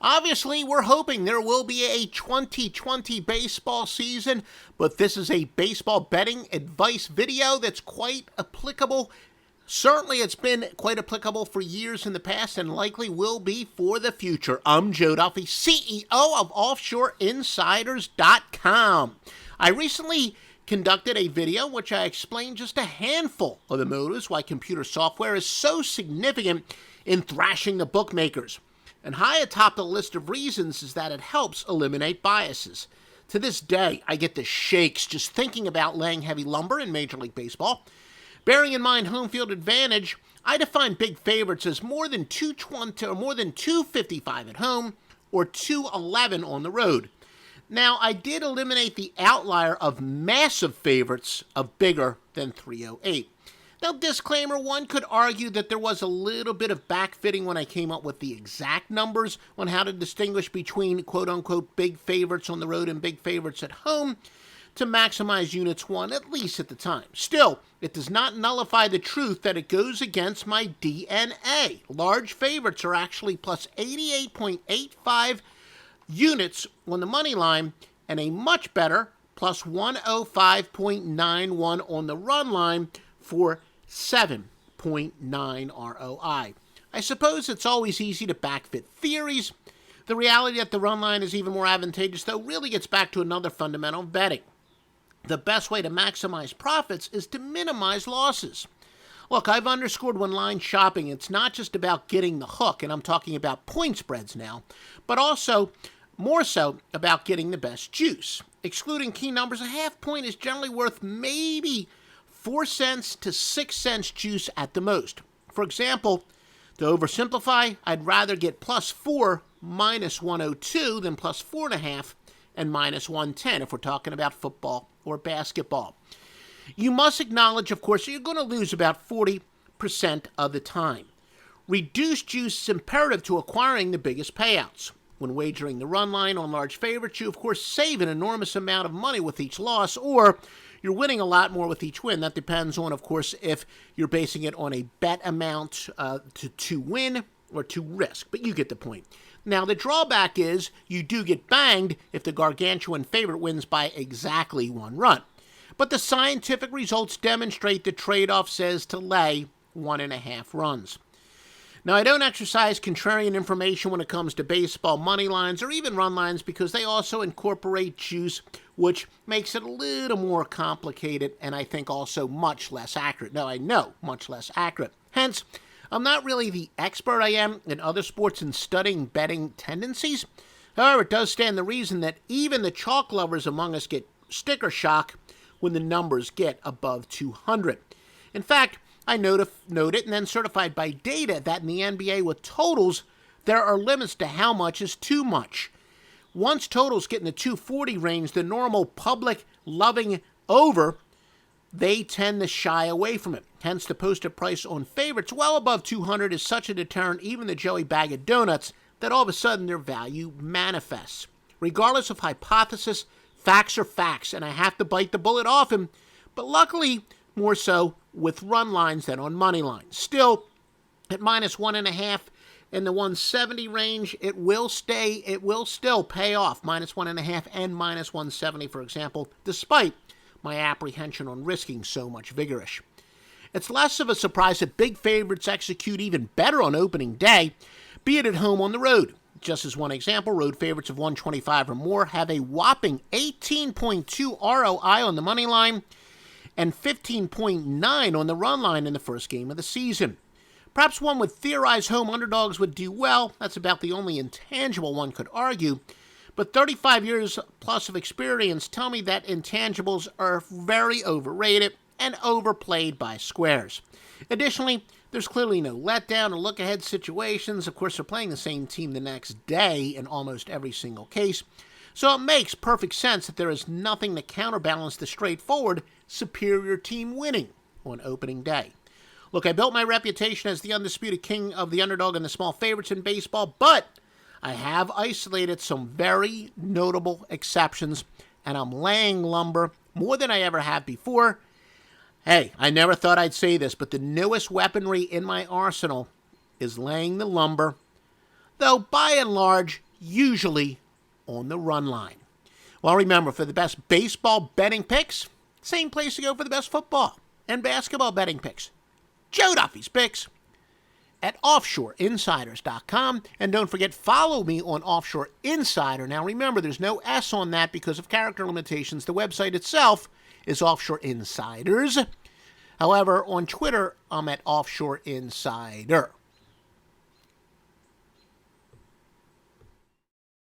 Obviously, we're hoping there will be a 2020 baseball season, but this is a baseball betting advice video that's quite applicable. Certainly, it's been quite applicable for years in the past and likely will be for the future. I'm Joe Duffy, CEO of OffshoreInsiders.com. I recently conducted a video in which I explained just a handful of the motives why computer software is so significant in thrashing the bookmakers. And high atop the list of reasons is that it helps eliminate biases. To this day, I get the shakes just thinking about laying heavy lumber in Major League Baseball. Bearing in mind home field advantage, I define big favorites as more than 220 or more than 255 at home or 211 on the road. Now, I did eliminate the outlier of massive favorites of bigger than 308. Now, disclaimer, one could argue that there was a little bit of backfitting when I came up with the exact numbers on how to distinguish between quote-unquote big favorites on the road and big favorites at home to maximize units won, at least at the time. Still, it does not nullify the truth that it goes against my DNA. Large favorites are actually plus 88.85 units on the money line and a much better plus 105.91 on the run line for 7.9 ROI. I suppose it's always easy to backfit theories. The reality that the run line is even more advantageous, though, really gets back to another fundamental of betting. The best way to maximize profits is to minimize losses. Look, I've underscored when line shopping, it's not just about getting the hook, and I'm talking about point spreads now, but also more so about getting the best juice. Excluding key numbers, a half point is generally worth maybe 4 cents to 6 cents juice at the most. For example, to oversimplify, I'd rather get plus 4 minus 102 than plus 4.5 and minus 110 if we're talking about football or basketball. You must acknowledge, of course, that you're going to lose about 40% of the time. Reduced juice is imperative to acquiring the biggest payouts. When wagering the run line on large favorites, you, of course, save an enormous amount of money with each loss, or you're winning a lot more with each win. That depends on, of course, if you're basing it on a bet amount to win or to risk, but you get the point. Now, the drawback is you do get banged if the gargantuan favorite wins by exactly one run. But the scientific results demonstrate the trade-off says to lay 1.5 runs. Now, I don't exercise contrarian information when it comes to baseball money lines or even run lines because they also incorporate juice, which makes it a little more complicated and I think also much less accurate. Now, I know much less accurate. Hence, I'm not really the expert I am in other sports in studying betting tendencies. However, it does stand the reason that even the chalk lovers among us get sticker shock when the numbers get above 200. In fact, I noted and then certified by data that in the NBA with totals, there are limits to how much is too much. Once totals get in the 240 range, the normal public loving over, they tend to shy away from it. Hence, the posted price on favorites well above 200 is such a deterrent, even the Joey Bag of Donuts, that all of a sudden their value manifests. Regardless of hypothesis, facts are facts, and I have to bite the bullet often, but luckily more so with run lines than on money lines. Still, at minus 1.5 in the 170 range, it will still pay off, minus 1.5 and minus 170, for example, despite my apprehension on risking so much vigorish. It's less of a surprise that big favorites execute even better on opening day, be it at home or on the road. Just as one example, road favorites of 125 or more have a whopping 18.2 ROI on the money line and 15.9 on the run line in the first game of the season. Perhaps one would theorize home underdogs would do well. That's about the only intangible one could argue. But 35 years plus of experience tell me that intangibles are very overrated and overplayed by squares. Additionally, there's clearly no letdown or look-ahead situations. Of course, they're playing the same team the next day in almost every single case. So it makes perfect sense that there is nothing to counterbalance the straightforward superior team winning on opening day. Look, I built my reputation as the undisputed king of the underdog and the small favorites in baseball, but I have isolated some very notable exceptions, and I'm laying lumber more than I ever have before. Hey, I never thought I'd say this, but the newest weaponry in my arsenal is laying the lumber, though by and large, usually on the run line. Well, remember, for the best baseball betting picks, same place to go for the best football and basketball betting picks. Joe Duffy's Picks at offshoreinsiders.com. And don't forget, follow me on Offshore Insider. Now, remember, there's no S on that because of character limitations. The website itself is Offshore Insiders. However, on Twitter, I'm at Offshore Insider.